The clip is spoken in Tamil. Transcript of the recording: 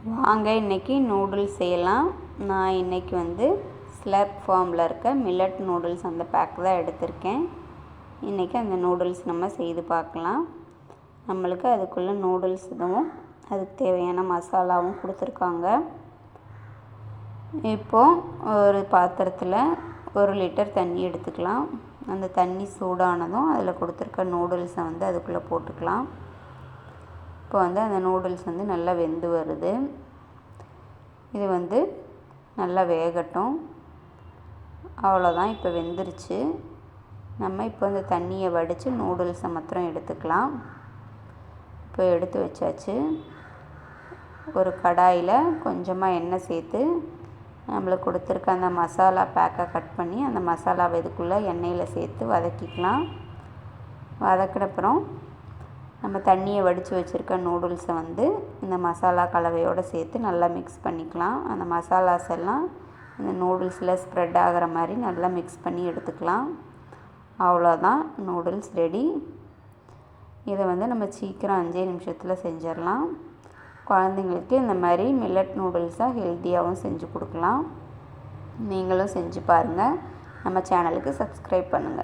வாங்க இன்றைக்கி நூடுல்ஸ் செய்யலாம். நான் இன்றைக்கி ஸ்லர்ப் ஃபார்மில் இருக்க மில்லட் நூடுல்ஸ் அந்த பேக் தான் எடுத்திருக்கேன். இன்றைக்கி அந்த நூடுல்ஸ் நம்ம செய்து பார்க்கலாம். நம்மளுக்கு அதுக்குள்ளே நூடுல்ஸ் இதுவும் அதுக்கு தேவையான மசாலாவும் கொடுத்துருக்காங்க. இப்போது ஒரு பாத்திரத்தில் 1 லிட்டர் தண்ணி எடுத்துக்கலாம். அந்த தண்ணி சூடானதும் அதில் கொடுத்துருக்க நூடுல்ஸை அதுக்குள்ளே போட்டுக்கலாம். இப்போ அந்த நூடுல்ஸ் நல்லா வெந்து வருது. இது நல்லா வேகட்டும். அவ்வளோதான், இப்போ வெந்துருச்சு. நம்ம இப்போ அந்த தண்ணியை வடித்து நூடுல்ஸை மாத்திரம் எடுத்துக்கலாம். இப்போ எடுத்து வச்சாச்சு. ஒரு கடாயில் கொஞ்சமாக எண்ணெய் சேர்த்து நம்மளுக்கு கொடுத்துருக்க அந்த மசாலா பேக்கை கட் பண்ணி அந்த மசாலாவை இதுக்குள்ளே எண்ணெயில் சேர்த்து வதக்கிக்கலாம். வதக்கினப்புறம் நம்ம தண்ணியை வடித்து வச்சுருக்க நூடுல்ஸை இந்த மசாலா கலவையோடு சேர்த்து நல்லா மிக்ஸ் பண்ணிக்கலாம். அந்த மசாலாஸ் எல்லாம் இந்த நூடுல்ஸில் ஸ்ப்ரெட் ஆகிற மாதிரி நல்லா மிக்ஸ் பண்ணி எடுத்துக்கலாம். அவ்வளோதான், நூடுல்ஸ் ரெடி. இதை நம்ம சீக்கிரம் 5 நிமிஷத்தில் செஞ்சிடலாம். குழந்தைங்களுக்கு இந்த மாதிரி மில்லட் நூடுல்ஸாக ஹெல்த்தியாகவும் செஞ்சு கொடுக்கலாம். நீங்களும் செஞ்சு பாருங்கள். நம்ம சேனலுக்கு சப்ஸ்கிரைப் பண்ணுங்கள்.